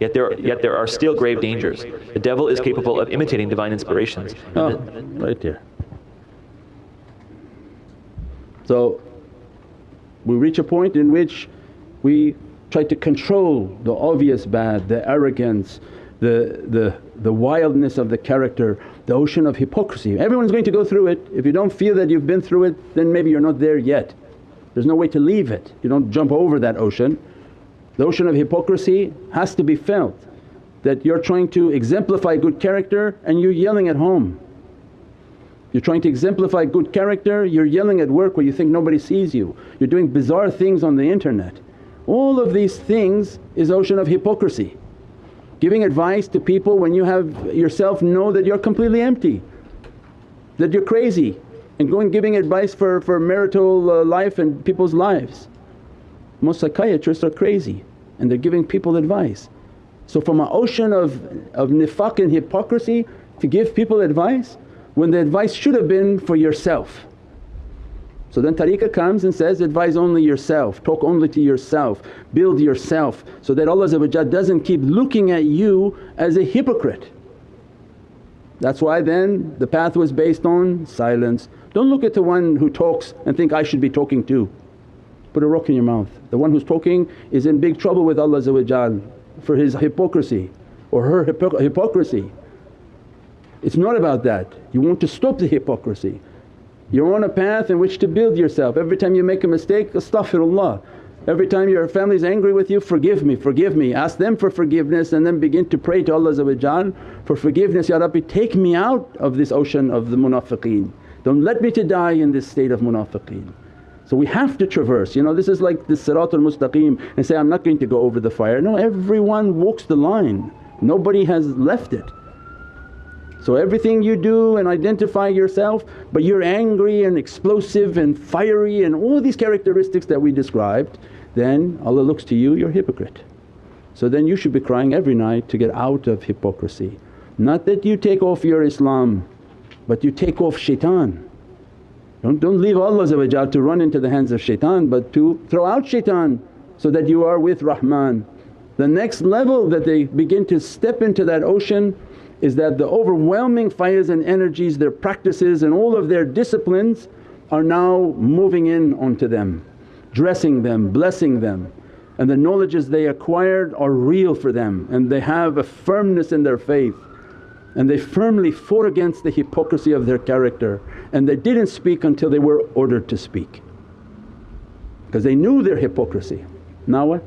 Yet there are still grave dangers. The devil is capable of imitating divine inspirations. Oh, right there. So we reach a point in which we try to control the obvious bad, the arrogance, the wildness of the character, the ocean of hypocrisy. Everyone's going to go through it. If you don't feel that you've been through it, then maybe you're not there yet. There's no way to leave it, you don't jump over that ocean. The ocean of hypocrisy has to be felt, that you're trying to exemplify good character and you're yelling at home. You're trying to exemplify good character, you're yelling at work where you think nobody sees you. You're doing bizarre things on the internet. All of these things is ocean of hypocrisy. Giving advice to people when you have yourself know that you're completely empty, that you're crazy, and going giving advice for marital life and people's lives. Most psychiatrists are crazy and they're giving people advice. So from an ocean of nifaq and hypocrisy to give people advice when the advice should have been for yourself. So then tariqah comes and says, advise only yourself, talk only to yourself, build yourself, so that Allah doesn't keep looking at you as a hypocrite. That's why then the path was based on silence. Don't look at the one who talks and think, I should be talking too. Put a rock in your mouth. The one who's talking is in big trouble with Allah for his hypocrisy or her hypocrisy. It's not about that, you want to stop the hypocrisy. You're on a path in which to build yourself. Every time you make a mistake, astaghfirullah. Every time your family's angry with you, forgive me, forgive me. Ask them for forgiveness and then begin to pray to Allah for forgiveness, Ya Rabbi take me out of this ocean of the munafiqeen. Don't let me to die in this state of munafiqeen. So we have to traverse, this is like the Siratul Mustaqeem and say, I'm not going to go over the fire. No, everyone walks the line, nobody has left it. So everything you do and identify yourself, but you're angry and explosive and fiery and all these characteristics that we described, then Allah looks to you, you're a hypocrite. So then you should be crying every night to get out of hypocrisy. Not that you take off your Islam but you take off shaitan. Don't leave Allah to run into the hands of shaitan, but to throw out shaitan so that you are with Rahman. The next level that they begin to step into that ocean is that the overwhelming fires and energies, their practices and all of their disciplines are now moving in onto them, dressing them, blessing them, and the knowledges they acquired are real for them and they have a firmness in their faith. And they firmly fought against the hypocrisy of their character and they didn't speak until they were ordered to speak because they knew their hypocrisy. Now what?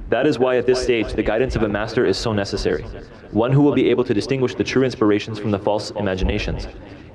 That is why at this stage the guidance of a master is so necessary, one who will be able to distinguish the true inspirations from the false imaginations.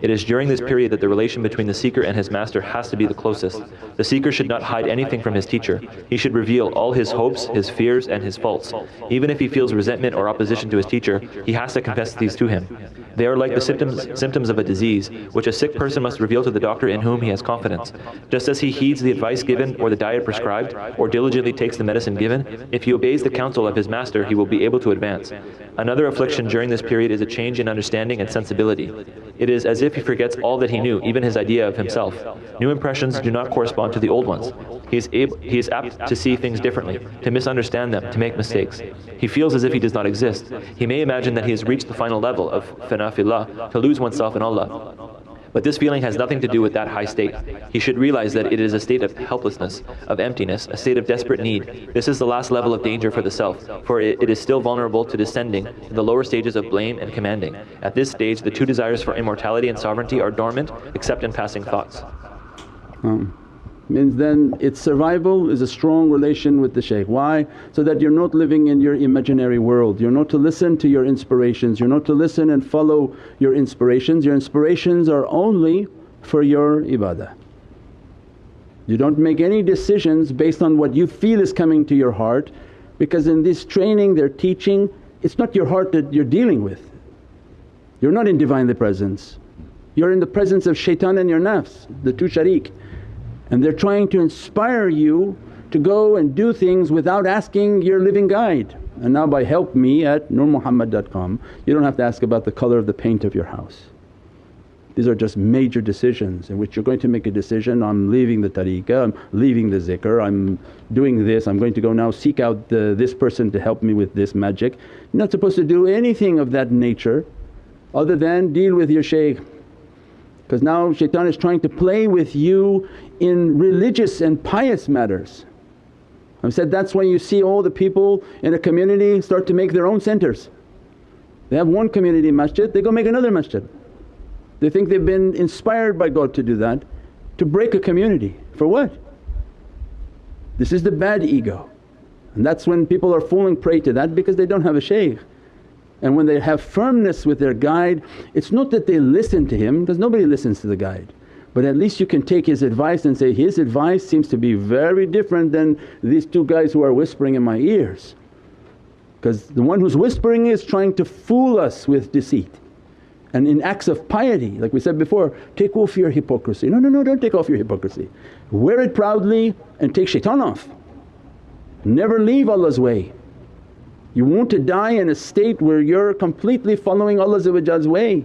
It is during this period that the relation between the seeker and his master has to be the closest. The seeker should not hide anything from his teacher, he should reveal all his hopes, his fears and his faults. Even if he feels resentment or opposition to his teacher, he has to confess these to him. They are like the symptoms of a disease which a sick person must reveal to the doctor in whom he has confidence. Just as he heeds the advice given or the diet prescribed or diligently takes the medicine given, if he obeys the counsel of his master he will be able to advance. Another affliction during this period is a change in understanding and sensibility. It is as if he forgets all that he knew, even his idea of himself. New impressions do not correspond to the old ones. He is apt to see things differently, to misunderstand them, to make mistakes. He feels as if he does not exist. He may imagine that he has reached the final level of fana fillah, to lose oneself in Allah. But this feeling has nothing to do with that high state. He should realize that it is a state of helplessness, of emptiness, a state of desperate need. This is the last level of danger for the self, for it is still vulnerable to descending to the lower stages of blame and commanding. At this stage the two desires for immortality and sovereignty are dormant except in passing thoughts. Means then its survival is a strong relation with the shaykh. Why? So that you're not living in your imaginary world, you're not to listen to your inspirations, you're not to listen and follow your inspirations. Your inspirations are only for your ibadah. You don't make any decisions based on what you feel is coming to your heart, because in this training they're teaching it's not your heart that you're dealing with. You're not in Divinely Presence, you're in the presence of shaitan and your nafs, the two sharik. And they're trying to inspire you to go and do things without asking your living guide. And now by help me at nurmuhammad.com you don't have to ask about the colour of the paint of your house. These are just major decisions in which you're going to make a decision, I'm leaving the tariqah, I'm leaving the zikr, I'm doing this, I'm going to go now seek out this person to help me with this magic. You're not supposed to do anything of that nature other than deal with your shaykh. Because now shaitan is trying to play with you in religious and pious matters. I've said that's why you see all the people in a community start to make their own centers. They have one community masjid, they go make another masjid. They think they've been inspired by God to do that, to break a community. For what? This is the bad ego, and that's when people are falling prey to that because they don't have a shaykh. And when they have firmness with their guide, it's not that they listen to him because nobody listens to the guide, but at least you can take his advice and say, his advice seems to be very different than these two guys who are whispering in my ears. Because the one who's whispering is trying to fool us with deceit. And in acts of piety, like we said before, take off your hypocrisy. No, don't take off your hypocrisy. Wear it proudly and take shaitan off. Never leave Allah's way. You want to die in a state where you're completely following Allah's way,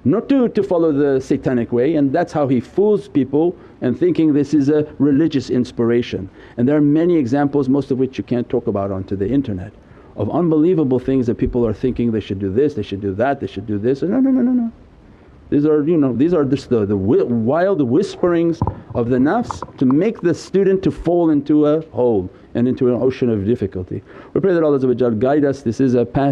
not to follow the satanic way, and that's how he fools people and thinking this is a religious inspiration. And there are many examples, most of which you can't talk about onto the internet, of unbelievable things that people are thinking they should do this, they should do that, they should do this. No. These are these are just the wild whisperings of the nafs to make the student to fall into a hole and into an ocean of difficulty. We pray that Allah guide us. This is a path